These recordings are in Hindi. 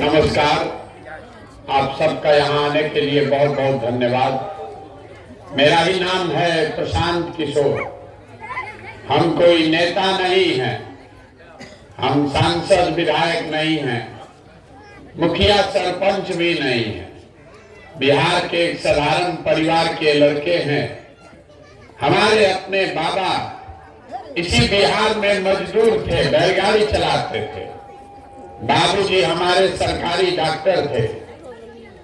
नमस्कार। आप सबका यहाँ आने के लिए बहुत बहुत धन्यवाद। मेरा ही नाम है प्रशांत किशोर। हम कोई नेता नहीं हैं, हम सांसद विधायक नहीं हैं, मुखिया सरपंच भी नहीं हैं। बिहार के एक साधारण परिवार के लड़के हैं। हमारे अपने बाबा इसी बिहार में मजदूर थे, बैलगाड़ी चलाते थे। बाबूजी हमारे सरकारी डॉक्टर थे।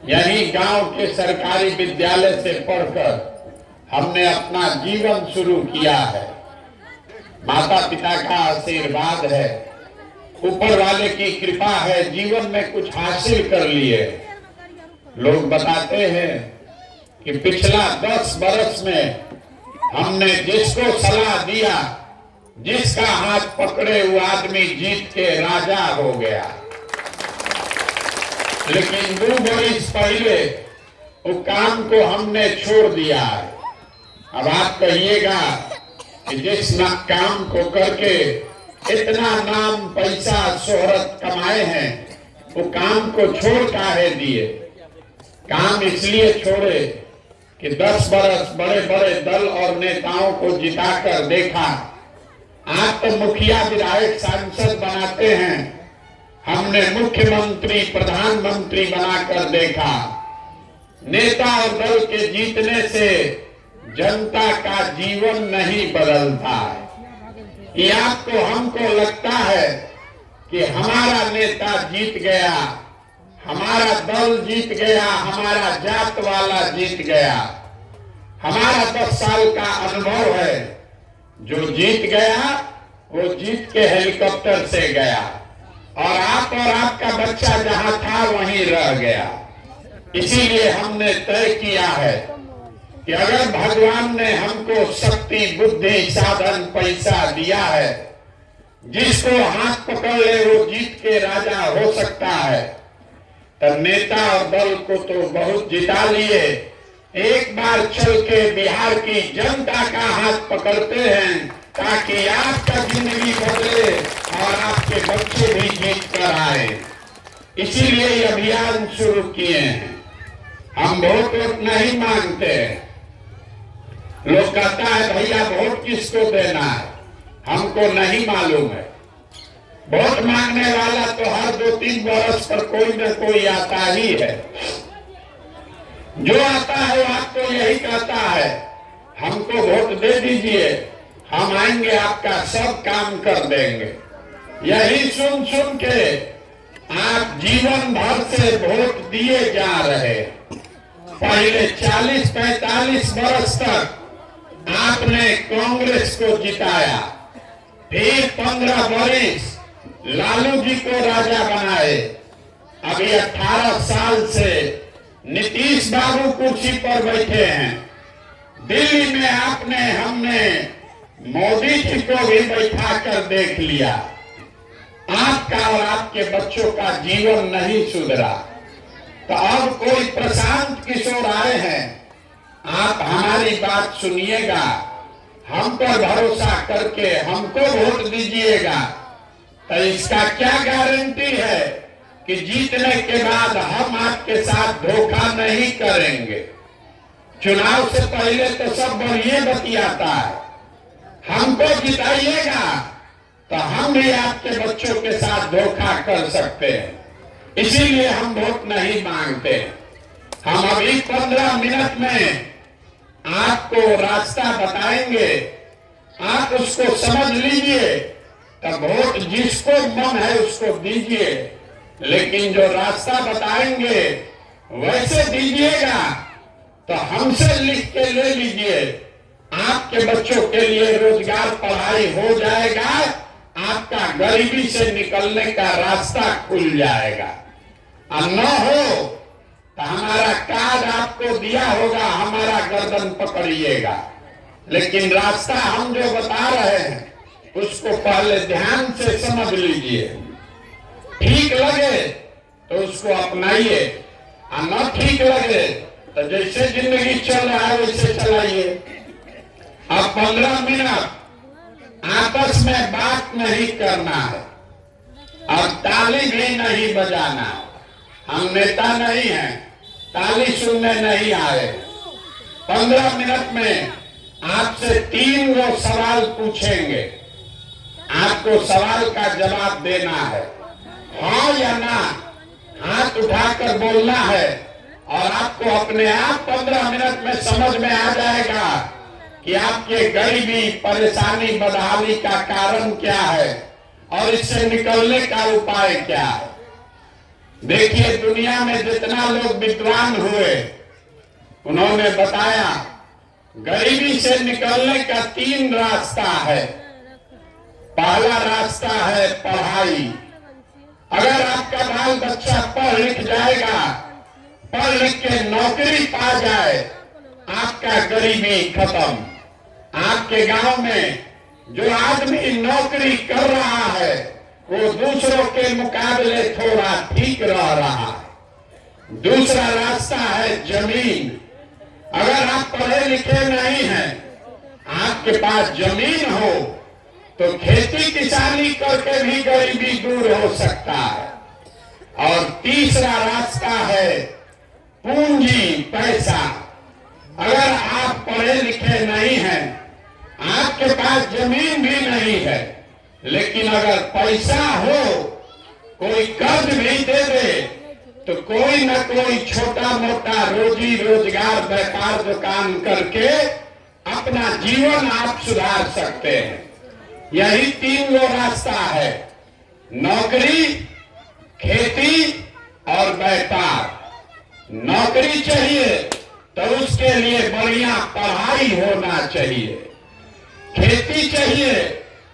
यही गांव के सरकारी विद्यालय से पढ़कर हमने अपना जीवन शुरू किया है। माता पिता का आशीर्वाद है, ऊपर वाले की कृपा है, जीवन में कुछ हासिल कर लिए। लोग बताते हैं कि पिछला 10 बरस में हमने जिसको सलाह दिया, जिसका हाथ पकड़े वो आदमी जीत के राजा हो गया। लेकिन 2 बरस पहले वो काम को हमने छोड़ दिया है। अब आप कहिएगा कि जिस काम को करके इतना नाम पैसा शोहरत कमाए हैं, वो काम को छोड़ काहे दिए? काम इसलिए छोड़े कि 10 बरस बड़े बड़े दल और नेताओं को जिताकर देखा। आप तो मुखिया विधायक सांसद बनाते हैं, हमने मुख्यमंत्री प्रधानमंत्री बनाकर देखा। नेता और दल के जीतने से जनता का जीवन नहीं बदलता है। ये आपको हमको लगता है कि हमारा नेता जीत गया, हमारा दल जीत गया, हमारा जात वाला जीत गया। हमारा 10 साल का अनुभव है। जो जीत गया वो जीत के हेलीकॉप्टर से गया और आप और आपका बच्चा जहां था वहीं रह गया। इसीलिए हमने तय किया है कि अगर भगवान ने हमको शक्ति, बुद्धि, साधन, पैसा दिया है, जिसको हाथ पकड़ ले वो जीत के राजा हो सकता है। तब नेता और दल को तो बहुत जिता लिए, एक बार चल के बिहार की जनता का हाथ पकड़ते हैं ताकि आपका जिंदगी बदले और आपके बच्चे भी जीत कर आए। इसीलिए ये अभियान शुरू किए हैं। हम वोट नहीं मांगते। लोग कहता है भैया वोट किसको देना है, हमको नहीं मालूम है। वोट मांगने वाला तो हर 2-3 बरस पर कोई न कोई आता ही है। जो आता है वो आपको यही कहता है हमको वोट दे दीजिए, हम आएंगे आपका सब काम कर देंगे। यही सुन सुन के आप जीवन भर से वोट दिए जा रहे। पहले 40-45 बरस तक आपने कांग्रेस को जिताया, फिर 15 बरस लालू जी को राजा बनाए। अभी 18 साल से नीतीश बाबू कुर्सी पर बैठे हैं। दिल्ली में हमने मोदी जी को भी बैठा कर देख लिया। आपका और आपके बच्चों का जीवन नहीं सुधरा। तो अब कोई प्रशांत किशोर आए हैं, आप हमारी बात सुनिएगा, हम पर भरोसा करके हमको वोट दीजिएगा। तो इसका क्या गारंटी है कि जीतने के बाद हम आपके साथ धोखा नहीं करेंगे? चुनाव से पहले तो सब बढ़िया बतियाता है। हमको जिताइएगा तो हम भी आपके बच्चों के साथ धोखा कर सकते हैं। इसीलिए हम वोट नहीं मांगते। हम अभी 15 मिनट में आपको रास्ता बताएंगे, आप उसको समझ लीजिए। तब वोट जिसको मन है उसको दीजिए, लेकिन जो रास्ता बताएंगे वैसे दीजिएगा। तो हमसे लिख के ले लीजिए, आपके बच्चों के लिए रोजगार, पढ़ाई हो जाएगा, आपका गरीबी से निकलने का रास्ता खुल जाएगा। और न हो तो हमारा कार्ड आपको दिया होगा, हमारा गर्दन पकड़िएगा। लेकिन रास्ता हम जो बता रहे हैं उसको पहले ध्यान से समझ लीजिए। ठीक लगे तो उसको अपनाइए, और न ठीक लगे तो जैसे जिंदगी चल रहा है वैसे चलाइए। अब 15 मिनट आपस में बात नहीं करना है और ताली भी नहीं बजाना। हम नेता नहीं हैं, ताली सुनने नहीं आए। 15 मिनट में आपसे 3 वो सवाल पूछेंगे, आपको सवाल का जवाब देना है, हाँ या ना, हाथ उठाकर बोलना है। और आपको अपने आप 15 मिनट में समझ में आ जाएगा कि आपके गरीबी, परेशानी, बदहाली का कारण क्या है और इससे निकलने का उपाय क्या है। देखिए, दुनिया में जितना लोग विद्वान हुए, उन्होंने बताया गरीबी से निकलने का 3 रास्ता है। पहला रास्ता है पढ़ाई। अगर आपका बाल बच्चा पढ़ लिख जाएगा, पढ़ लिख के नौकरी पा जाए, आपका गरीबी खत्म। आपके गांव में जो आदमी नौकरी कर रहा है वो दूसरों के मुकाबले थोड़ा ठीक रह रहा है। दूसरा रास्ता है जमीन। अगर आप पढ़े लिखे नहीं हैं, आपके पास जमीन हो तो खेती किसानी करके भी गरीबी दूर हो सकता है। और तीसरा रास्ता है पूंजी, पैसा। अगर आप पढ़े लिखे नहीं हैं, आपके पास जमीन भी नहीं है, लेकिन अगर पैसा हो, कोई कर्ज भी दे दे तो कोई न कोई छोटा मोटा रोजी रोजगार, व्यापार, दुकान करके अपना जीवन आप सुधार सकते हैं। यही 3 वो रास्ता है, नौकरी, खेती और व्यापार। नौकरी चाहिए तो उसके लिए बढ़िया पढ़ाई होना चाहिए। खेती चाहिए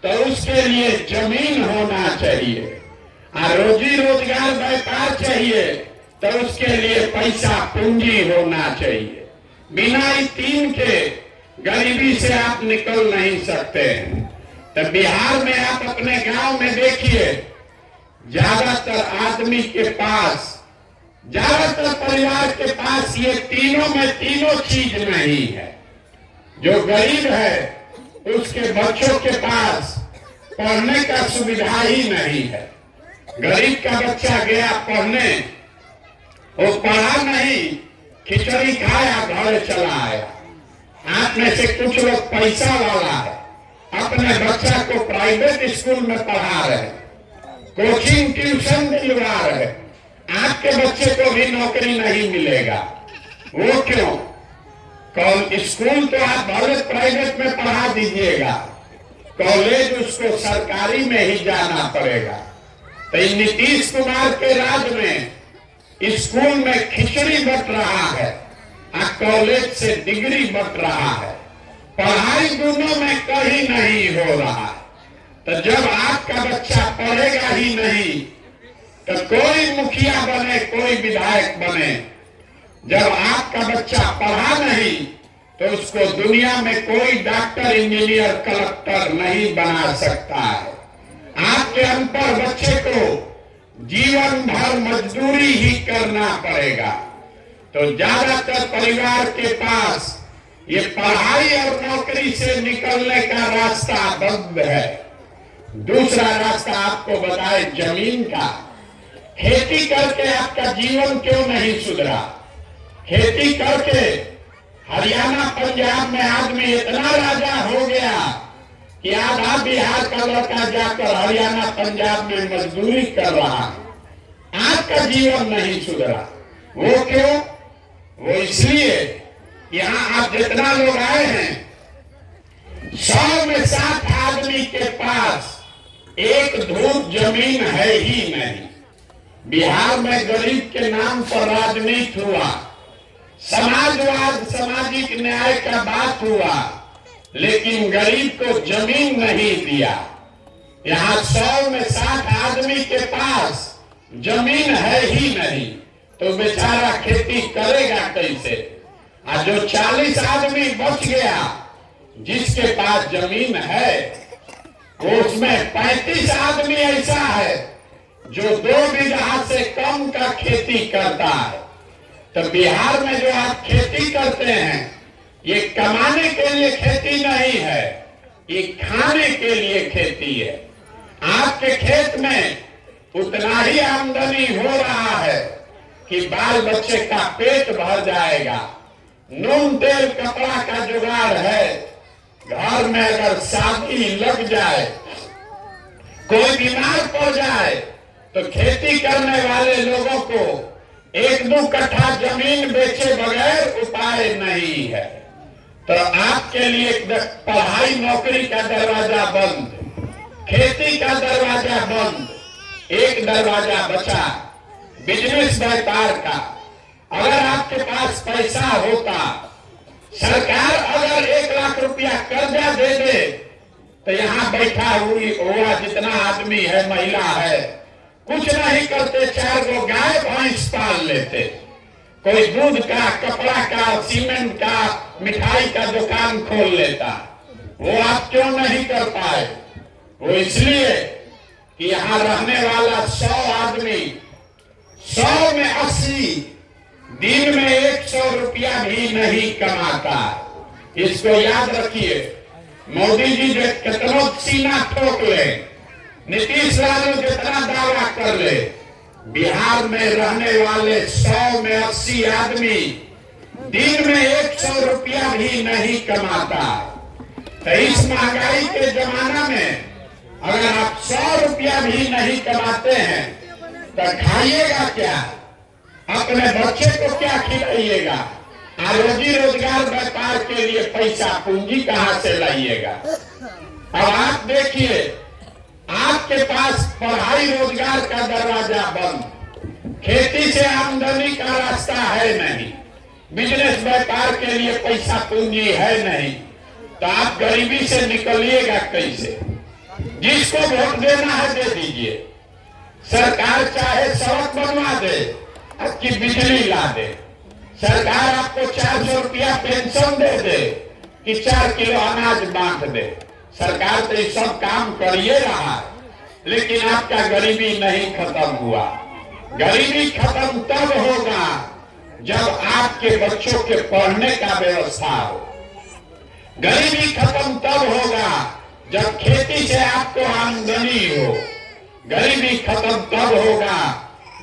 तो उसके लिए जमीन होना चाहिए। और रोजी रोजगार, व्यापार चाहिए तो उसके लिए पैसा, पूंजी होना चाहिए। बिना इन 3 के गरीबी से आप निकल नहीं सकते हैं। तो बिहार में आप अपने गांव में देखिए, ज्यादातर आदमी के पास, ज्यादातर परिवार के पास ये तीनों में तीनों चीज नहीं है। जो गरीब है उसके बच्चों के पास पढ़ने का सुविधा ही नहीं है। गरीब का बच्चा गया पढ़ने, वो पढ़ा नहीं, खिचड़ी खाया, घर चला आया। आप में से कुछ लोग पैसा वाला है, अपने बच्चा को प्राइवेट स्कूल में पढ़ा रहे, कोचिंग ट्यूशन दिलवा रहे। आपके बच्चे को भी नौकरी नहीं मिलेगा। वो क्यों? स्कूल तो आप भले प्राइवेट में पढ़ा दीजिएगा, कॉलेज उसको सरकारी में ही जाना पड़ेगा। तो नीतीश कुमार के राज में स्कूल में खिचड़ी बट रहा है और कॉलेज से डिग्री बट रहा है। पढ़ाई दोनों में कहीं नहीं हो रहा। तो जब आपका बच्चा पढ़ेगा ही नहीं तो कोई मुखिया बने, कोई विधायक बने। जब आपका बच्चा पढ़ा नहीं तो उसको दुनिया में कोई डॉक्टर, इंजीनियर, कलेक्टर नहीं बना सकता है। आपके अनपढ़ बच्चे को जीवन भर मजदूरी ही करना पड़ेगा। तो ज्यादातर परिवार के पास ये पढ़ाई और नौकरी से निकलने का रास्ता बंद है। दूसरा रास्ता आपको बताए जमीन का। खेती करके आपका जीवन क्यों नहीं सुधरा? खेती करके हरियाणा, पंजाब में आदमी इतना राजा हो गया कि आधा बिहार का लड़का जाकर हरियाणा, पंजाब में मजदूरी कर रहा है। आपका जीवन नहीं सुधरा। वो क्यों? वो इसलिए, यहाँ आप जितना लोग आए हैं, 100 में 7 आदमी के पास एक धूप जमीन है ही नहीं। बिहार में गरीब के नाम पर राजनीति हुआ, समाजवाद, सामाजिक न्याय का बात हुआ, लेकिन गरीब को जमीन नहीं दिया। यहाँ 100 में 7 आदमी के पास जमीन है ही नहीं, तो बेचारा खेती करेगा कैसे? और जो 40 आदमी बच गया जिसके पास जमीन है, उसमें 35 आदमी ऐसा है जो 2 बीघा से कम का खेती करता है। तो बिहार में जो आप खेती करते हैं, ये कमाने के लिए खेती नहीं है, ये खाने के लिए खेती है। आपके खेत में उतना ही आमदनी हो रहा है कि बाल बच्चे का पेट भर जाएगा, नून तेल कपड़ा का जुगाड़ है। घर में अगर शादी लग जाए, कोई बीमार पड़ जाए, तो खेती करने वाले लोगों को 1-2 कट्ठा जमीन बेचे बगैर उपाय नहीं है। तो आपके लिए पढ़ाई नौकरी का दरवाजा बंद, खेती का दरवाजा बंद, एक दरवाजा बचा, बिजनेस व्यापार का। अगर आपके पास पैसा होता, सरकार अगर 1 लाख रुपया कर्जा दे दे, तो यहाँ बैठा हुआ जितना आदमी है, महिला है, कुछ नहीं करते, 4 गो गाय भैंस पाल लेते। कोई दूध का, कपड़ा का, सीमेंट का, मिठाई का दुकान खोल लेता। वो आप क्यों नहीं कर पाए? वो इसलिए कि यहाँ रहने वाला 100 आदमी 100 में 80 दिन में 100 रुपया भी नहीं कमाता। इसको याद रखिए। मोदी जी जो कितना सीना ठोक ले, नीतीश लालू जितना दावा कर ले, बिहार में रहने वाले 100 में 80 आदमी दिन में 100 रुपया भी नहीं कमाता। तो इस महंगाई के जमाना में अगर आप 100 रुपया भी नहीं कमाते हैं, तो खाइएगा क्या? अपने बच्चे को क्या खिलाइएगा? रोजी रोजगार व्यापार के लिए पैसा पूंजी कहां से लाइएगा? अब आप देखिए, आपके पास पढ़ाई रोजगार का दरवाजा बंद, खेती से आमदनी का रास्ता है नहीं, बिजनेस व्यापार के लिए पैसा पूंजी है नहीं, तो आप गरीबी से निकलिएगा कैसे? जिसको वोट देना है दे दीजिए। सरकार चाहे सड़क बनवा दे, आपकी बिजली ला दे, सरकार आपको 400 रुपया पेंशन दे दे कि 4 किलो अनाज बांट दे। सरकार तो ये सब काम करिए रहा है, लेकिन आपका गरीबी नहीं खत्म हुआ। गरीबी खत्म तब होगा जब आपके बच्चों के पढ़ने का व्यवस्था हो। गरीबी खत्म तब होगा जब खेती से आपको आमदनी हो। गरीबी खत्म तब होगा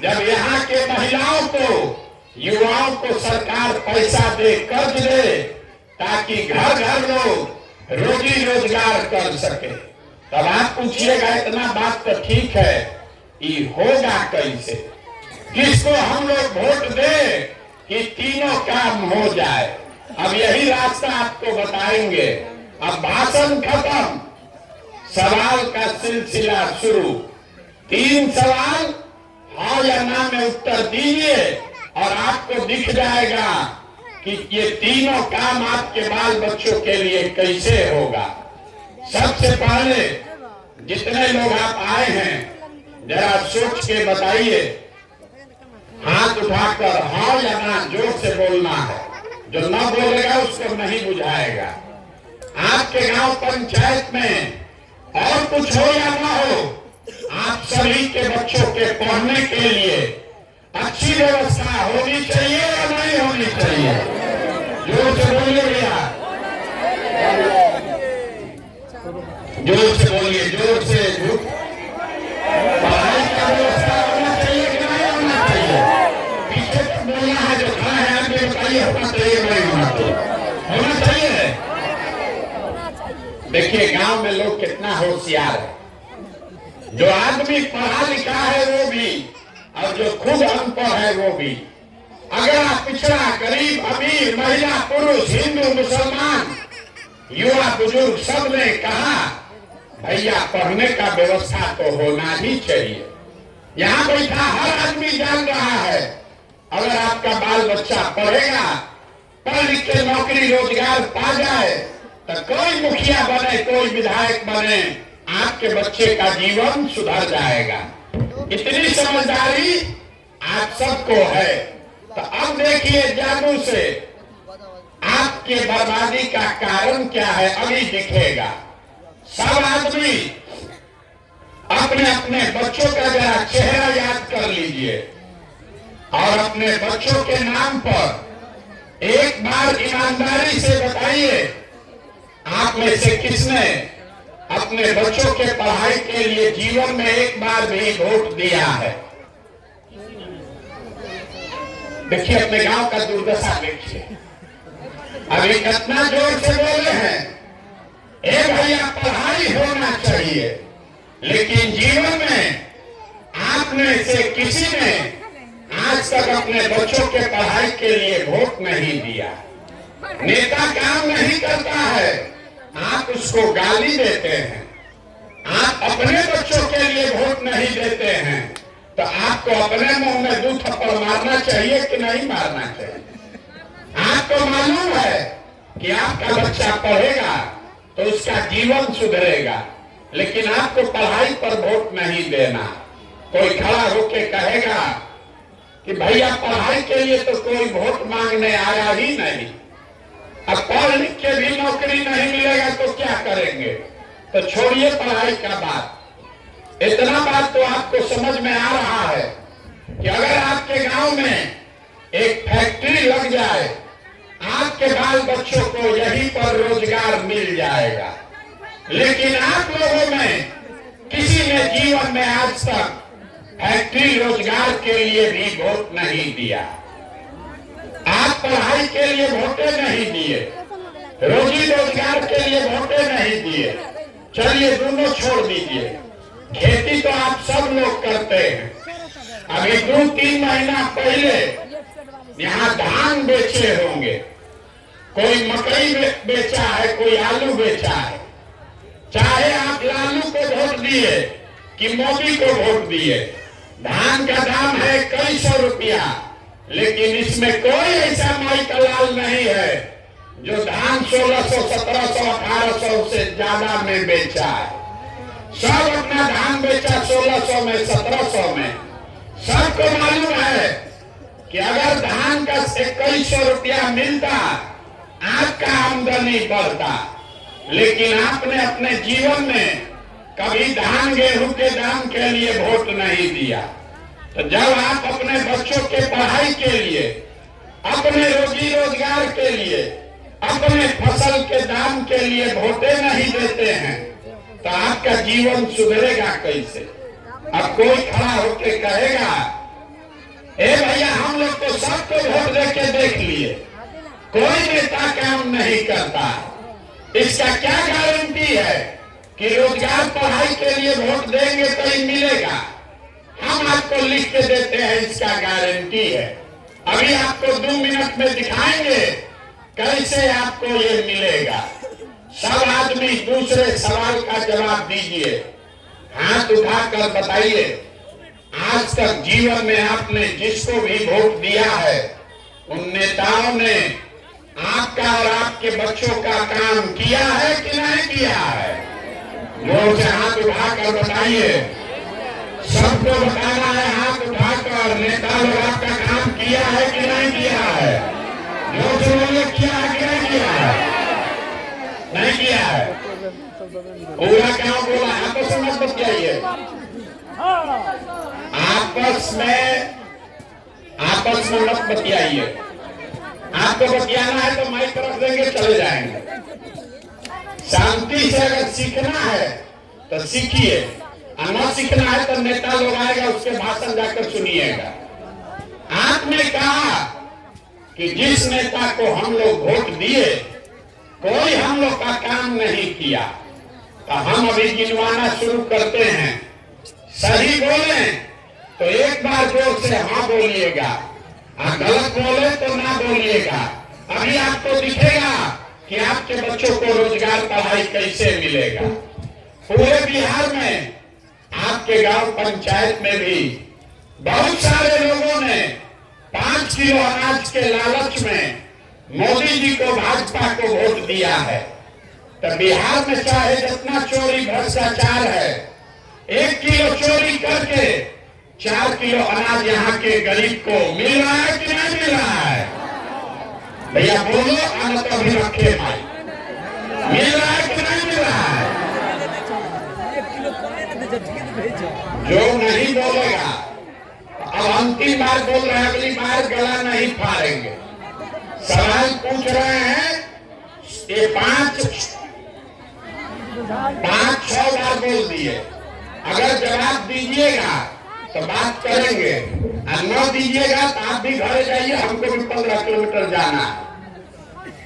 जब यहाँ के महिलाओं को, युवाओं को सरकार पैसा दे, कर्ज दे, ताकि घर घर लोग रोजी रोजगार कर सके। तब आप पूछिएगा, इतना बात तो ठीक है, ये होगा कैसे? किसको हम लोग वोट दे कि तीनों काम हो जाए? अब यही रास्ता आपको बताएंगे। अब भाषण खत्म, सवाल का सिलसिला शुरू। 3 सवाल हाँ या ना में उत्तर दीजिए और आपको दिख जाएगा कि ये तीनों काम आपके बाल बच्चों के लिए कैसे होगा। सबसे पहले जितने लोग आप आए हैं, जरा सोच के बताइए, हाथ उठाकर हाँ या ना जोर से बोलना है। जो न बोलेगा उसको नहीं बुझाएगा। आपके गांव पंचायत में और कुछ हो या ना हो, आप सभी के बच्चों के पढ़ने के लिए अच्छी व्यवस्था होनी चाहिए या नहीं होनी चाहिए? जोर से बोलिए भैया, जोर से बोलिए, जोर से। पढ़ाई का व्यवस्था होना चाहिए कि नहीं होना चाहिए? पीछे तक बोलना है, जो खड़ा है आगे बताइए, होना चाहिए नहीं होना चाहिए? होना चाहिए। देखिए गांव में लोग कितना होशियार है। जो आदमी पढ़ा लिखा है वो भी, और जो खुद अनपढ़ है वो भी, अगड़ा पिछड़ा, गरीब अमीर, महिला पुरुष, हिंदू मुसलमान, युवा बुजुर्ग, सब ने कहा भैया पढ़ने का व्यवस्था तो होना ही चाहिए। यहाँ बैठा हर आदमी जान रहा है, अगर आपका बाल बच्चा पढ़ेगा, पढ़ लिख के नौकरी रोजगार पा जाए, तो कोई मुखिया बने, कोई विधायक बने, आपके बच्चे का जीवन सुधर जाएगा। इतनी समझदारी आप सबको है। तो अब देखिए जादू से आपके बर्बादी का कारण क्या है, अभी दिखेगा। सब आदमी अपने अपने बच्चों का जरा चेहरा याद कर लीजिए और अपने बच्चों के नाम पर एक बार ईमानदारी से बताइए, आप में से किसने अपने बच्चों के पढ़ाई के लिए जीवन में एक बार भी वोट दिया है? देखिए अपने गांव का दुर्दशा देखिए। अभी कितना जोर से बोले हैं, ए भैया पढ़ाई होना चाहिए, लेकिन जीवन में आप में से किसी ने आज तक अपने बच्चों के पढ़ाई के लिए वोट नहीं दिया। नेता काम नहीं करता है, आप उसको गाली देते हैं। आप अपने बच्चों के लिए वोट नहीं देते हैं, तो आपको अपने मुंह में 2 थप्पड़ मारना चाहिए कि नहीं मारना चाहिए? आपको मालूम है कि आपका बच्चा पढ़ेगा तो उसका जीवन सुधरेगा, लेकिन आपको पढ़ाई पर वोट नहीं देना। कोई खड़ा होके कहेगा कि भैया पढ़ाई के लिए तो कोई वोट मांगने आया ही नहीं, अब पढ़ लिख के भी नौकरी नहीं मिलेगा तो क्या करेंगे? तो छोड़िए पढ़ाई का बात। इतना बात तो आपको समझ में आ रहा है कि अगर आपके गांव में एक फैक्ट्री लग जाए, आपके बाल बच्चों को यहीं पर रोजगार मिल जाएगा। लेकिन आप लोगों में किसी ने जीवन में आज तक फैक्ट्री रोजगार के लिए भी वोट नहीं दिया। आप पढ़ाई के लिए वोटे नहीं दिए, रोजी रोजगार के लिए वोटे नहीं दिए। चलिए दोनों छोड़ दीजिए, खेती तो आप सब लोग करते हैं। अभी 2-3 महीना पहले यहाँ धान बेचे होंगे, कोई मकई बेचा है, कोई आलू बेचा है। चाहे आप लालू को वोट दिए कि मोदी को वोट दिए, धान का दाम है कई सौ रुपया, लेकिन इसमें कोई ऐसा माई का लाल नहीं है जो धान 1600, 1700, 1800 से ज्यादा में बेचा है। सब अपना धान बेचा 1600 में, 1700 में। सबको मालूम है कि अगर धान का 2100 रुपया मिलता, आपका आमदनी बढ़ता, लेकिन आपने अपने जीवन में कभी धान गेहूं के दाम के लिए वोट नहीं दिया। तो जब आप अपने बच्चों के पढ़ाई के लिए, अपने रोजी रोजगार के लिए, अपने फसल के दाम के लिए वोटे नहीं देते हैं, तो आपका जीवन सुधरेगा कैसे? अब कोई खड़ा होकर कहेगा, ए भैया हम लोग तो सबको वोट देके देख लिए, कोई नेता काम नहीं करता, इसका क्या गारंटी है कि रोजगार पढ़ाई के लिए वोट देंगे तो ही मिलेगा? हम आपको लिख के देते हैं, इसका गारंटी है। अभी आपको 2 मिनट में दिखाएंगे कैसे आपको ये मिलेगा। सब आदमी दूसरे सवाल का जवाब दीजिए, हाथ उठाकर बताइए, आज तक जीवन में आपने जिसको भी वोट दिया है, उन नेताओं ने आपका और आपके बच्चों का काम किया है कि नहीं किया है? जोर से हाथ उठाकर बताइए। सबको बताना है हाथ उठाकर, नेता लोग आपका काम किया है कि नहीं किया है? जोर से बोलिए, किया है कि नहीं किया है? नहीं किया है। पूरा क्या बोला? आपस में मत बतियाइए, आपस में मत बतियाइए। आपको बतियाना है तो माइक रख देंगे, चले जाएंगे। शांति से अगर सीखना है तो सीखिए, और न सीखना है तो नेता लोग आएगा, उसके भाषण जाकर सुनिएगा। आपने कहा कि जिस नेता को हम लोग वोट दिए, कोई हम लोग का काम नहीं किया, तो हम अभी गिनवाना शुरू करते हैं। सही बोले तो एक बार जोर से हाँ बोलिएगा, और गलत बोले तो ना बोलिएगा। अभी आपको दिखेगा कि आपके बच्चों को रोजगार पढ़ाई कैसे मिलेगा। पूरे बिहार में आपके गांव पंचायत में भी बहुत सारे लोगों ने 5 किलो अनाज के लालच में मोदी जी को, भाजपा को वोट दिया है। तो बिहार में चाहे जितना चोरी भ्रष्टाचार है, 1 किलो चोरी करके 4 किलो अनाज यहाँ के गरीब को मिल रहा है कि नहीं मिल रहा है? भैया बोलो, अन्न तो भी रखे भाई, मिल रहा है कि नहीं मिल रहा है? जो नहीं बोलेगा, अब अंतिम बार बोल रहे हैं, अगली बार गला नहीं फाड़ेंगे। सवाल पूछ रहे हैं, ये 5-6 बार बोल दिए। अगर जवाब दीजिएगा तो बात करेंगे, और न दीजिएगा तो आप भी घर जाइए, हमको भी 15 किलोमीटर जाना है।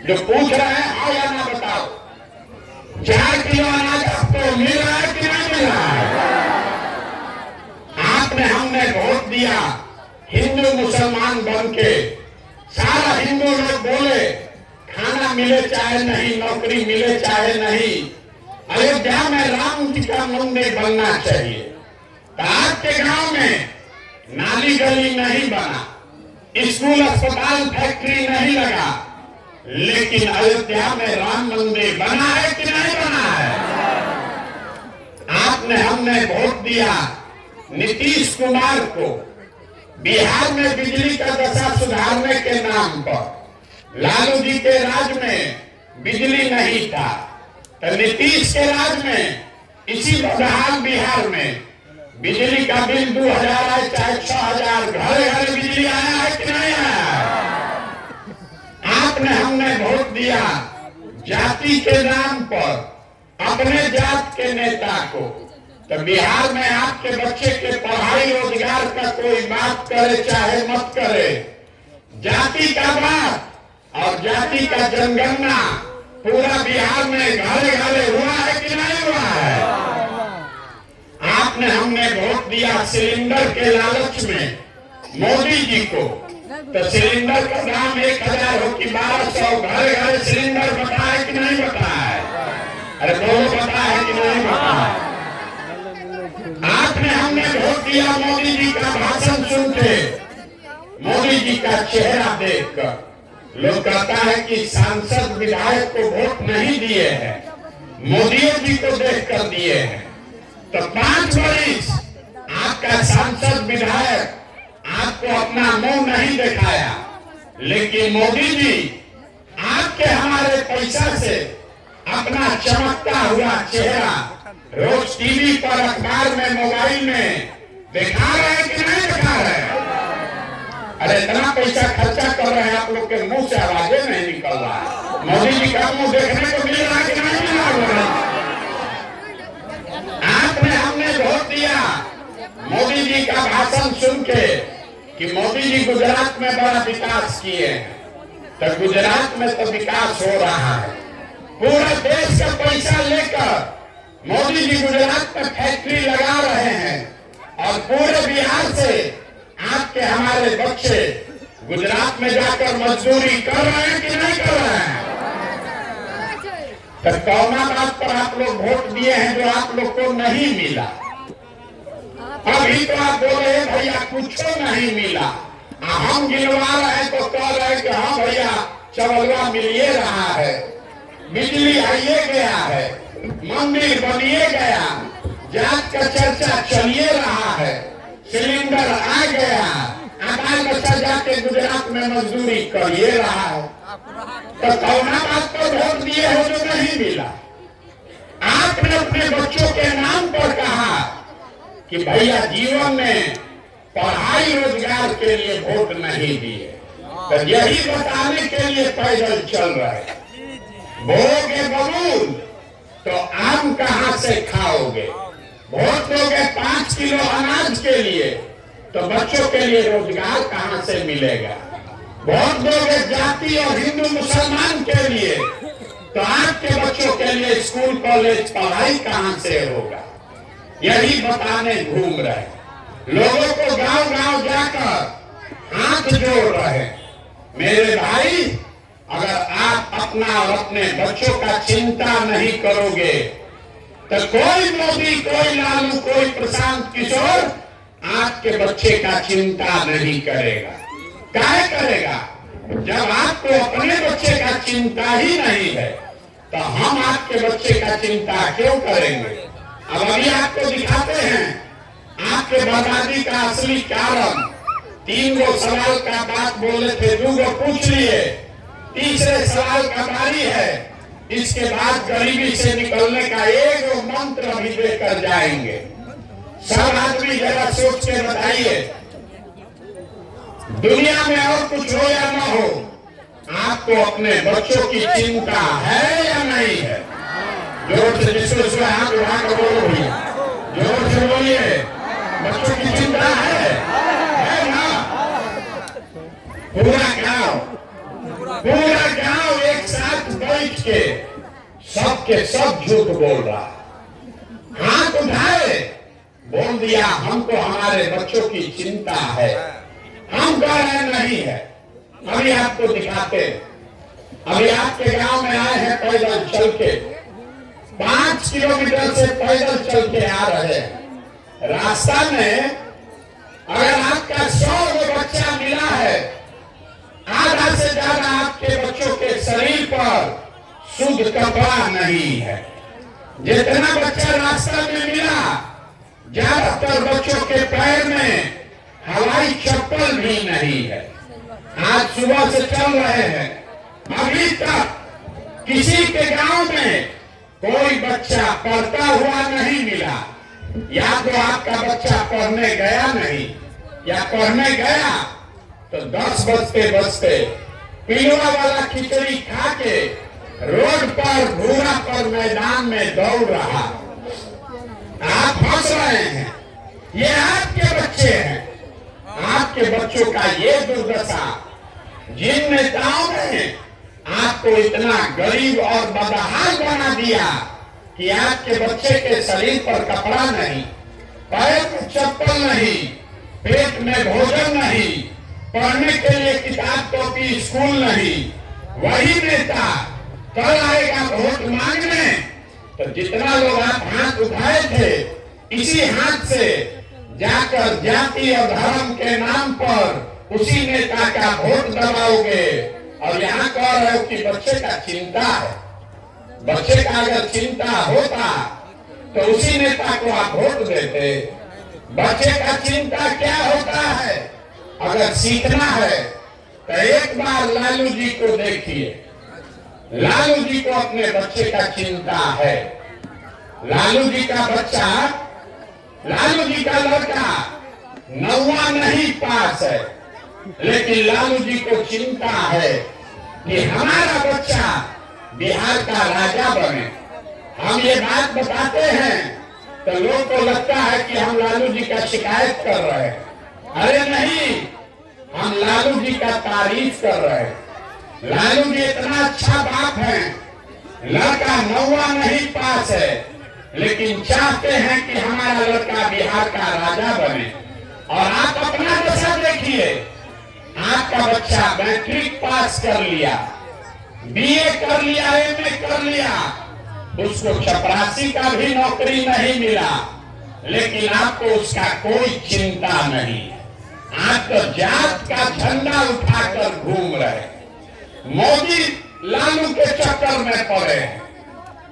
जो पूछ रहे हैं हाँ या ना बताओ, 4 किलो अनाज आपको मिल रहा है कि नहीं मिल रहा है? आपने हमने वोट दिया हिंदू मुसलमान बन के, सारा हिंदू लोग बोले खाना मिले चाहे नहीं, नौकरी मिले चाहे नहीं, अयोध्या में राम जी का मंदिर बनना चाहिए। तो आपके गांव में नाली गली नहीं बना, स्कूल अस्पताल फैक्ट्री नहीं लगा, लेकिन अयोध्या में राम मंदिर बना है कि नहीं बना है? आपने हमने वोट दिया नीतीश कुमार को, बिहार में बिजली का दशा सुधारने के नाम पर। लालू जी के राज में बिजली नहीं था, तो नीतीश के राज में इसी बदहाल बिहार में बिजली का बिल 2000 आए चाहे 6000, घर घर बिजली आया है कि नहीं आया? आपने हमने वोट दिया जाति के नाम पर अपने जात के नेता को, तो बिहार में आपके बच्चे के पढ़ाई रोजगार का कोई बात करे चाहे मत करे, जाति का बात और जाति का जनगणना पूरा बिहार में घरे घरे हुआ है कि नहीं हुआ है? आपने हमने वोट दिया सिलेंडर के लालच में मोदी जी को, तो सिलेंडर का दाम 1000 हो कि 1200, घरे घरे सिलेंडर बता है कि नहीं बता है? अरे बोलो बता है कि नहीं बता है? आपने हमने वोट दिया मोदी जी का भाषण सुन के, मोदी जी का चेहरा देखकर। लोग कहता है कि सांसद विधायक को वोट नहीं दिए हैं, मोदी जी को देखकर दिए हैं। तो 5 वर्ष आपका सांसद विधायक आपको अपना मुंह नहीं दिखाया, लेकिन मोदी जी आपके हमारे पैसा से अपना चमकता हुआ चेहरा रोज टीवी पर, अखबार में, मोबाइल में दिखा रहे हैं कि नहीं दिखा रहे हैं? अरे इतना पैसा खर्चा कर रहे हैं, आप लोग के मुंह से आवाजें नहीं निकल रहा है। मोदी जी का मुंह देखने को मिल रहा है कि नहीं मिल रहा? आपने हमने वोट दिया मोदी जी का भाषण सुन के कि मोदी जी गुजरात में बड़ा विकास किए हैं, तो गुजरात में तो विकास हो रहा है। पूरा देश का पैसा लेकर मोदी जी गुजरात में फैक्ट्री लगा रहे हैं, और पूरे बिहार से आपके हमारे बच्चे गुजरात में जाकर मजदूरी कर रहे हैं कि नहीं कर रहे हैं? तो कौना बात पर आप लोग वोट दिए हैं जो आप लोग को नहीं मिला? अभी तो आप बोले भैया कुछ नहीं मिला, हम गिनवा रहे हैं तो कह रहे हैं कि हाँ भैया चवलवा मिलिए रहा है, बिजली आइए गया है, मंदिर बनिए गया, जात का चर्चा चलिए रहा है, सिलेंडर आ गया, आबाल बच्चा जाके गुजरात में मजदूरी करिए रहा है। तो कौना बात पर वोट दिए हो जो नहीं मिला? आपने अपने बच्चों के नाम पर कहा कि भैया जीवन में पढ़ाई रोजगार के लिए वोट नहीं दिए, तो यही बताने के लिए पैदल चल रहे। बोगे बबूल तो आम कहां से खाओगे? वोट दोगे 5 किलो अनाज के लिए, तो बच्चों के लिए रोजगार कहां से मिलेगा? वोट दोगे जाति और हिंदू मुसलमान के लिए, तो आपके बच्चों के लिए स्कूल कॉलेज पढ़ाई कहां से होगा? यही बताने घूम रहे। लोगों को गांव गांव जाकर हाथ जोड़ रहे। मेरे भाई, अगर आप अपना और अपने बच्चों का चिंता नहीं करोगे, तो कोई मोदी, कोई लालू, कोई प्रशांत किशोर आपके बच्चे का चिंता नहीं करेगा। क्या करेगा? जब आपको अपने बच्चे का चिंता ही नहीं है, तो हम आपके बच्चे का चिंता क्यों करेंगे? अब अभी आपको दिखाते हैं आपके बर्बादी का असली कारण। 3 गो सवाल का बात बोले थे, 2 गो पूछ लिए, तीसरे सवाल का बारी है। इसके बाद गरीबी से निकलने का एक मंत्र भी देकर जाएंगे। सब आदमी जरा सोच के बताइए, दुनिया में और कुछ हो या ना हो, आपको अपने बच्चों की चिंता है या नहीं है? जोर से जिसको हाथ उठा कर बोलो भैया, जोर से बोलिए। बच्चों की चिंता है ना? पूरा गांव एक साथ बैठ के सबके सब झूठ बोल रहा, हाथ उठाए, बोल दिया हमको हमारे बच्चों की चिंता है, हम कह रहे नहीं है। अभी आपको दिखाते, अभी आपके गांव में आए हैं पैदल चल के, 5 किलोमीटर से पैदल चल के आ रहे हैं। रास्ता में अगर आपका 100 बच्चा मिला है, आधा से ज्यादा आपके बच्चों के शरीर पर शुद्ध कपड़ा नहीं है। जितना बच्चा रास्ता में मिला, ज्यादातर बच्चों के पैर में हवाई चप्पल भी नहीं है। आज सुबह से चल रहे हैं, अभी तक किसी के गांव में कोई बच्चा पढ़ता हुआ नहीं मिला। या तो आपका बच्चा पढ़ने गया नहीं, या पढ़ने गया तो 10 बजते पिलवा वाला खिचड़ी खा के रोड पर घूरा पर मैदान में दौड़ रहा। आप हंस रहे हैं, ये आपके बच्चे हैं। आपके बच्चों का ये दुर्दशा, जिन नेताओं ने आपको इतना गरीब और बदहाल बना दिया कि आपके बच्चे के शरीर पर कपड़ा नहीं, पैर में चप्पल नहीं, पेट में भोजन नहीं, पढ़ने के लिए किताब कॉपी स्कूल नहीं, वही नेता कल आएगा वोट मांगने तो जितना लोग आप हाथ उठाए थे, इसी हाथ से जाकर जाति और धर्म के नाम पर उसी नेता का वोट दबाओगे। और यहाँ कह रहे हो कि बच्चे का चिंता है। बच्चे का अगर चिंता होता तो उसी नेता को आप वोट देते। बच्चे का चिंता क्या होता है? अगर सीखना है तो एक बार लालू जी को देखिए। लालू जी को अपने बच्चे का चिंता है। लालू जी का बच्चा, लालू जी का लड़का 9वां नहीं पास है, लेकिन लालू जी को चिंता है कि हमारा बच्चा बिहार का राजा बने। हम ये बात बताते हैं तो लोगों को लगता है कि हम लालू जी का शिकायत कर रहे हैं। अरे नहीं, हम लालू जी का तारीफ कर रहे हैं। लालू जी इतना अच्छा बाप है, लड़का 9वां नहीं पास है, लेकिन चाहते हैं कि हमारा लड़का बिहार का राजा बने। और आप अपना दशा देखिए, आपका बच्चा मैट्रिक पास कर लिया, बीए कर लिया, एमए कर लिया, उसको चपरासी का भी नौकरी नहीं मिला, लेकिन आपको उसका कोई चिंता नहीं। आप तो जात का झंडा उठाकर घूम रहे। मोदी लालू के चक्कर में पड़े हैं।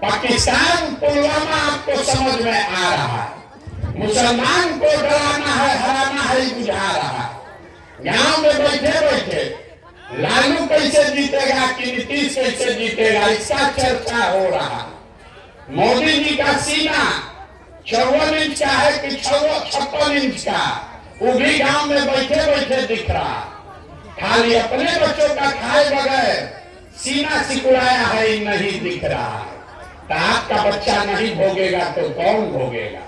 पाकिस्तान पुलवामा आपको समझ में आ रहा है। मुसलमान को डराना है, हराना है, बुझा रहा है। गांव में बैठे बैठे लालू कैसे जीतेगा कि नीतीश कैसे जीतेगा, इसका चर्चा हो रहा। मोदी जी का सीना 54 इंच का है कि 56 इंच का, वो भी गांव में बैठे बैठे दिख रहा। खाली अपने बच्चों का खाए बगैर सीना सिकुड़ाया है, नहीं दिख रहा। तो आपका बच्चा नहीं भोगेगा तो कौन भोगेगा?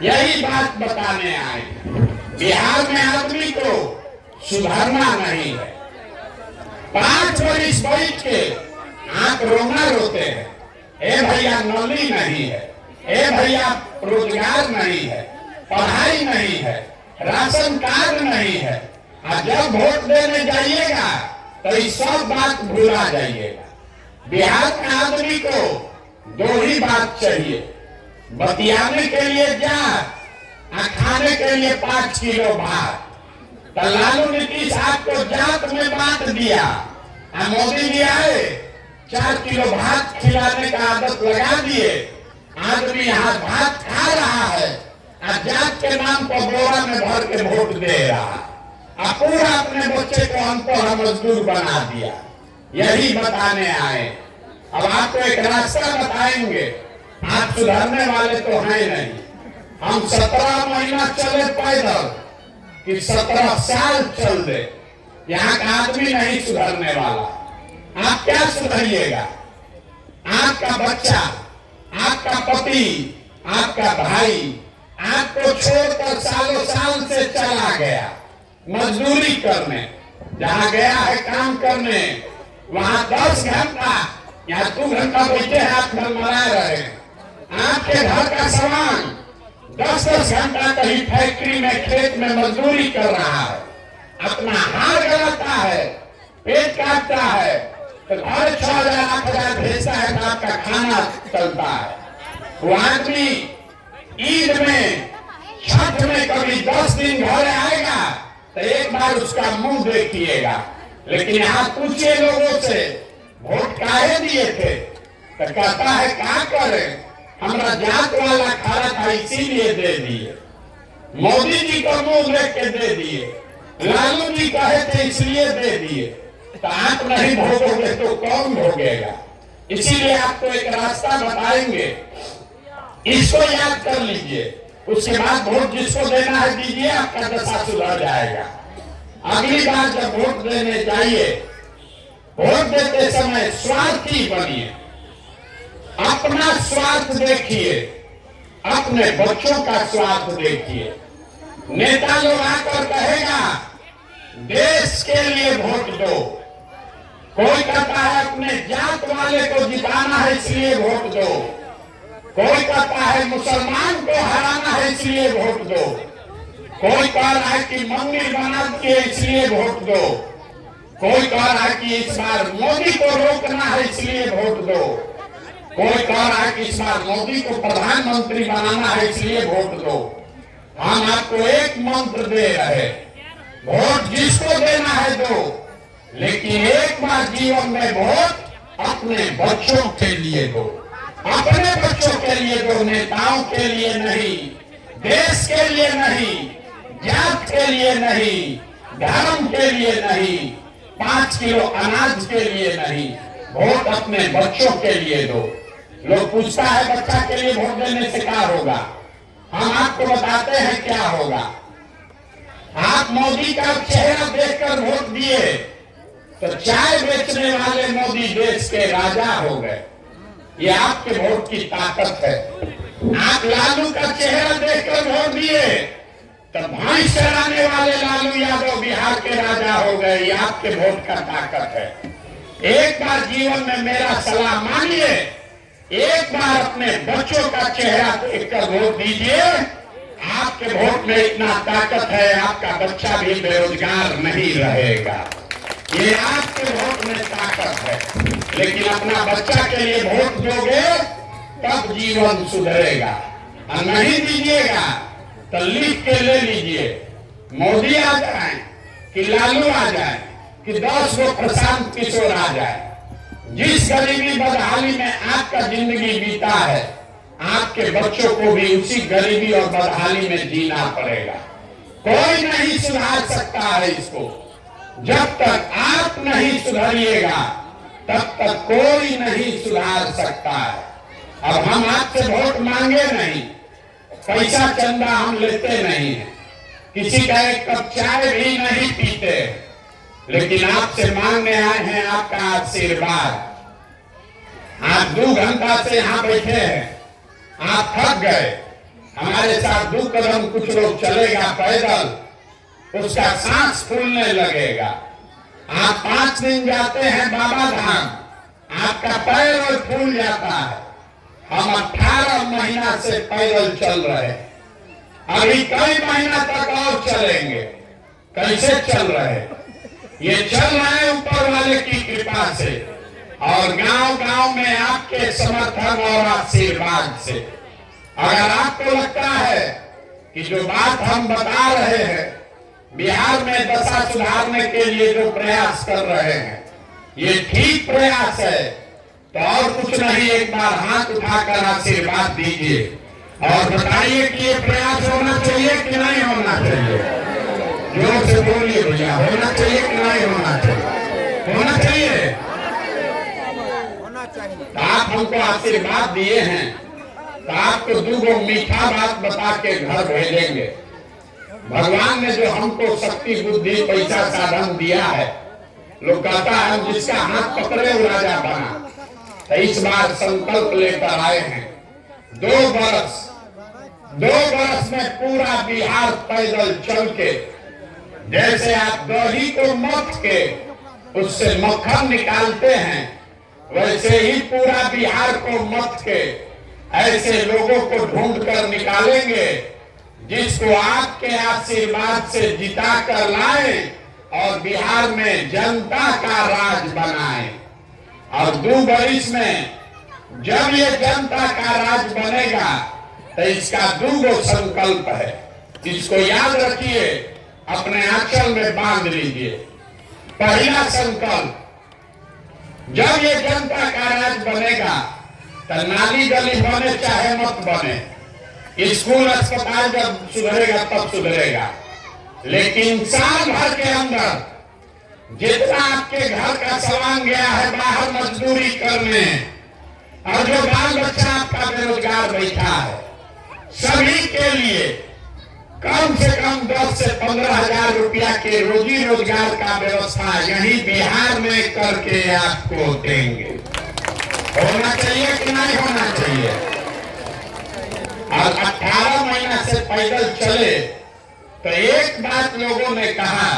यही बात बताने आए। बिहार में आदमी को सुधारना नहीं है। 5 वर्ष बैठ के आप रोना रोते हैं, ए भैया नौकरी नहीं है, ए भैया रोजगार नहीं है, पढ़ाई नहीं है, राशन कार्ड नहीं है। और जब वोट देने जाइएगा तो इस सब बात भूला जाइएगा। बिहार के आदमी को 2 ही बात चाहिए, बतियाने के लिए जात और खाने के लिए 5 किलो भात। तो लालू नीतीश आपको जात में बांट दिया और मोदी जी आए 4 किलो भात खिलाने का आदत लगा दिए। आदमी यहाँ भात खा रहा है और जात के नाम पर बोरा में भर के वोट दे रहा और पूरा अपने बच्चे को अनपढ़ मजदूर बना दिया। यही बताने आए। अब आपको एक रास्ता बताएंगे। आप सुधरने वाले तो हैं नहीं। हम 17 महीना चले पैदल कि 17 साल चल दे, यहाँ का आदमी नहीं सुधरने वाला। आप क्या सुधरिएगा? आपका बच्चा, आपका पति, आपका भाई, आपको छोड़कर सालों साल से चला गया मजदूरी करने, जहां गया है काम करने, वहां 10 घंटा, यहाँ 2 घंटा बैठे हैं, आप घर मना रहे हैं। आपके घर का सामान 10-10 घंटा कहीं फैक्ट्री में, खेत में मजदूरी कर रहा है, अपना हार गलाता है, पेट काटता है, तो घर 6,000-8,000 भेजता है तो आपका खाना चलता है। वो आदमी ईद में, छठ में कभी 10 दिन घर आएगा तो एक बार उसका मुंह देखिएगा। लेकिन यहाँ पूछिए लोगों से वोट काहे दिए थे, तो कहता है क्या करें, हमारा जात वाला खड़ा था इसीलिए दे दिए, मोदी जी को मुंह देख के दे दिए, लालू जी कहे थे इसलिए दे दिए। तो आप नहीं भोगोगे तो कौन भोगेगा? इसीलिए आपको एक रास्ता बताएंगे, इसको याद कर लीजिए, उसके बाद वोट जिसको देना है दीजिए, आपका दशा सुधर जाएगा। अगली बार जब वोट देने जाइए, वोट देते समय स्वार्थी बनिए, अपना स्वार्थ देखिए, अपने बच्चों का स्वार्थ देखिए। नेता लोग आकर कहेगा देश के लिए वोट दो, कोई कहता है अपने जात वाले को जिताना है इसलिए वोट दो, कोई कहता है मुसलमान को हराना है इसलिए वोट दो, कोई कह रहा है कि मंदिर बना दिए इसलिए वोट दो, कोई कह रहा है कि इस बार मोदी को रोकना है इसलिए वोट दो, कोई कह रहा है कि इस बार मोदी को प्रधानमंत्री बनाना है इसलिए वोट दो। हम आपको एक मंत्र दे रहे, वोट जिसको देना है दो, लेकिन एक बार जीवन में वोट अपने बच्चों के लिए दो, अपने बच्चों के लिए दो, नेताओं के लिए नहीं, देश के लिए नहीं, जात के लिए नहीं, धर्म के लिए नहीं, 5 किलो अनाज के लिए नहीं, वोट अपने बच्चों के लिए दो। लोग पूछता है बच्चा के लिए वोट देने से क्या होगा, हम आपको बताते हैं क्या होगा। आप मोदी का चेहरा देखकर वोट दिए तो चाय बेचने वाले मोदी देश के राजा हो गए, ये आपके वोट की ताकत है। आप लालू का चेहरा देखकर वोट दिए तो भैंस चराने वाले लालू यादव बिहार के राजा हो गए, ये आपके वोट का ताकत है। एक बार जीवन में मेरा सलाह मानिए, एक बार अपने बच्चों का चेहरा देखकर वोट दीजिए, आपके वोट में इतना ताकत है, आपका बच्चा भी बेरोजगार नहीं रहेगा, ये आपके वोट में ताकत है। लेकिन अपना बच्चा के लिए वोट दोगे तब जीवन सुधरेगा, और नहीं दीजिएगा तो लिख के ले लीजिए, मोदी आ जाए कि लालू आ जाए कि 10 गो प्रशांत किशोर आ जाए, जिस गरीबी बदहाली में आपका जिंदगी बीता है, आपके बच्चों को भी उसी गरीबी और बदहाली में जीना पड़ेगा। कोई नहीं सुधार सकता है इसको, जब तक आप नहीं सुधरिएगा तब तक कोई नहीं सुधार सकता है। अब हम आपसे वोट मांगे नहीं, पैसा चंदा हम लेते नहीं है, किसी का एक कप चाय भी नहीं पीते, लेकिन आपसे मांगने आए हैं आपका आशीर्वाद। आप 2 घंटा से यहाँ बैठे हैं, आप थक गए, हमारे साथ 2 कदम कुछ लोग चलेगा पैदल, उसका सांस फूलने लगेगा। आप 5 दिन जाते हैं बाबा धाम, आपका पैर और फूल जाता है। हम 18 महीना से पैदल चल रहे हैं, अभी कई महीना तक और चलेंगे। कैसे चल रहे हैं? ये चल रहे हैं ऊपर वाले की कृपा से और गांव-गांव में आपके समर्थन और आशीर्वाद से। अगर आपको लगता है कि जो बात हम बता रहे हैं, बिहार में दशा सुधारने के लिए जो प्रयास कर रहे हैं, ये ठीक प्रयास है, तो और कुछ नहीं, एक बार हाथ उठाकर आशीर्वाद दीजिए और बताइए कि ये प्रयास होना चाहिए कि नहीं होना चाहिए। जोर से बोलिए भैया, होना चाहिए कि नहीं होना चाहिए? होना चाहिए। तो आप हमको आशीर्वाद दिए हैं, तो आपको 2 मीठा बात बता के घर भेजेंगे। भगवान ने जो हमको शक्ति, बुद्धि, पैसा, साधन दिया है, लोग कहता है जिसका हाथ पकड़े वो राजा बना। तो इस बार संकल्प लेकर आए हैं, 2 बरस 2 वर्ष में पूरा बिहार पैदल चल के, जैसे आप दही को मथ के उससे मक्खन निकालते हैं, वैसे ही पूरा बिहार को मथ के ऐसे लोगों को ढूंढ कर निकालेंगे जिसको आपके आशीर्वाद से जिता कर लाए और बिहार में जनता का राज बनाए। और 2 वर्ष में जब ये जनता का राज बनेगा तो इसका 2 संकल्प है, इसको याद रखिए, अपने आंचल में बांध लीजिए। पहला संकल्प, जब ये जनता का राज बनेगा तो नाली गली बने चाहे मत बने, स्कूल अस्पताल जब सुधरेगा तब सुधरेगा, लेकिन साल भर के अंदर जितना आपके घर का सामान गया है बाहर मजदूरी करने, और जो बाल बच्चा आपका बेरोजगार बैठा है, सभी के लिए कम से कम 10 से 15 हजार रुपया के रोजी रोजगार का व्यवस्था यही बिहार में करके आपको देंगे। होना चाहिए कि नहीं होना चाहिए? और 18 महीना से पैदल चले तो एक बात लोगों ने कहा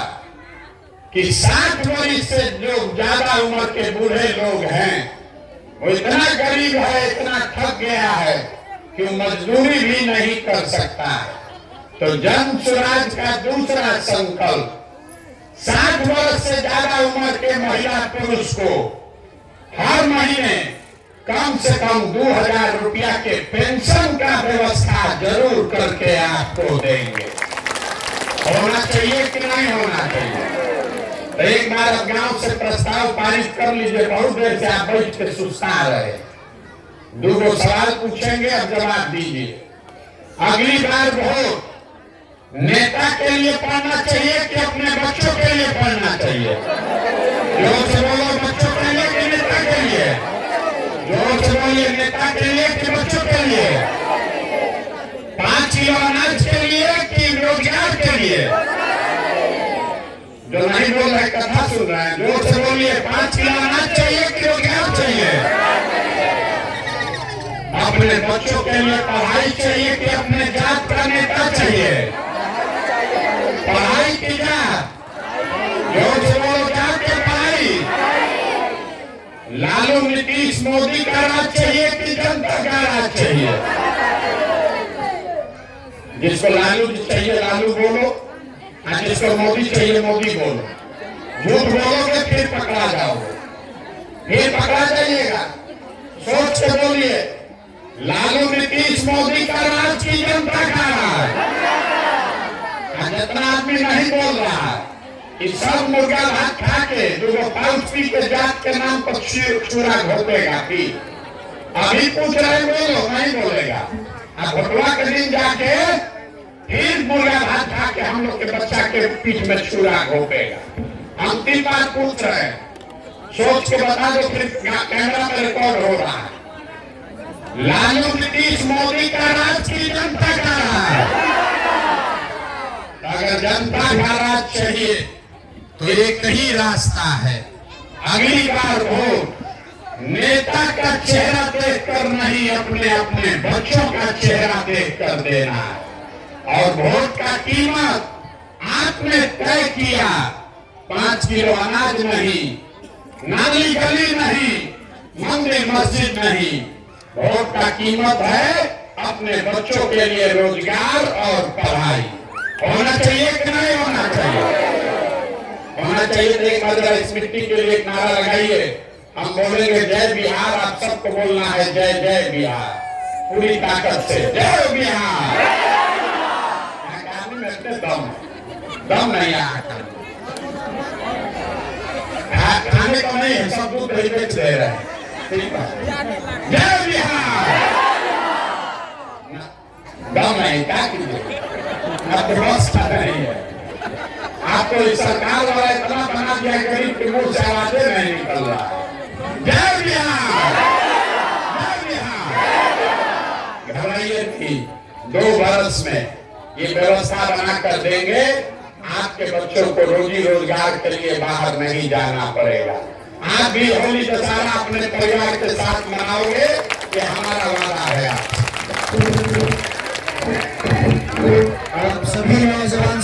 कि 60 वर्ष से जो ज्यादा उम्र के बूढ़े लोग हैं वो इतना गरीब है, इतना थक गया है कि वो मजदूरी भी नहीं कर सकता है। तो जन स्वराज का दूसरा संकल्प, 60 वर्ष से ज्यादा उम्र के महिला पुरुष को हर महीने कम से कम 2000 रुपया के पेंशन का व्यवस्था जरूर करके आपको देंगे। होना चाहिए कि नहीं होना चाहिए? तो एक बार अब गांव से प्रस्ताव पारित कर लीजिए, बहुत देर से आप बैठ के सुस्ता रहे। 2 सवाल पूछेंगे, अब जवाब दीजिए। अगली बार वोट नेता के लिए पढ़ना चाहिए कि अपने बच्चों के लिए पढ़ना चाहिए? जोर से बोलो, बच्चों के लिए कि नेता के लिए? जोर से बोलिए, नेता के लिए कि बच्चों के लिए? 5 किलो अनाज के लिए कि रोजगार के लिए? जो नहीं बोल रहे कथा सुन रहे हैं, जोर से बोलिए, 5 किलो अनाज चाहिए कि रोजगार चाहिए? अपने बच्चों के लिए पढ़ाई चाहिए कि अपने जात का नेता चाहिए? पढ़ाई की जात, जोर से बोलो, जात की पढ़ाई। लालू नीतीश मोदी का राज चाहिए कि जनता का राज चाहिए? जिसको लालू चाहिए लालू बोलो, और जिसको मोदी चाहिए मोदी बोलो। झूठ बोलोगे फिर पकड़ा जाओगे, फिर पकड़ा जाइएगा। सोच के बोलिए, लालू नीतीश मोदी का राज की जनता का राज? जितना आदमी नहीं बोल रहा है कि सब मुर्गा भात खा के 2 पाउच पी के जात के नाम पर छुरा घोपेगा। अभी पूछ रहे बोलो, नहीं बोलेगा। अब भोटवा के दिन जाके फिर मुर्गा भात खा के हम लोग के बच्चा के पीठ में छुरा घोपेगा। हम 3 बार पूछ रहे हैं, सोच के बता दो, फिर कैमरा में रिकॉर्ड हो रहा है। लालू नीतीश मोदी का राज की जनता का राज? अगर जनता का राज चाहिए तो एक ही रास्ता है, अगली बार वोट नेता का चेहरा देखकर नहीं, अपने अपने बच्चों का चेहरा देखकर देना है। और वोट का कीमत आपने तय किया, 5 किलो अनाज नहीं, नाली गली नहीं, मंदिर मस्जिद नहीं, वोट का कीमत है अपने बच्चों के लिए रोजगार और पढ़ाई। होना चाहिए कि नहीं होना चाहिए? होना चाहिए। तो एक बार इस मिट्टी के लिए एक नारा लगाइए, हम बोलेंगे जय बिहार, आप सबको बोलना है जय जय बिहार, पूरी ताकत से जय बिहार। आदमी में इतने दम नहीं आता, खाने को नहीं है, सब दूध दही बेच दे रहे हैं। ठीक है, जय बिहार। दम नहीं, क्या कीजिए, आपके बस का नहीं है। आपको इस सरकार वाला इतना बना दिया, गरीब के मुंह से आवाजें नहीं निकल रहा। जय बिहार, जय बिहार। घबराइए थी, 2 वर्ष में ये व्यवस्था बनाकर देंगे, आपके बच्चों को रोजी रोजगार के लिए बाहर नहीं जाना पड़ेगा। आप भी होली दशहरा अपने परिवार के साथ मनाओगे, ये हमारा वादा है। आप सभी लोग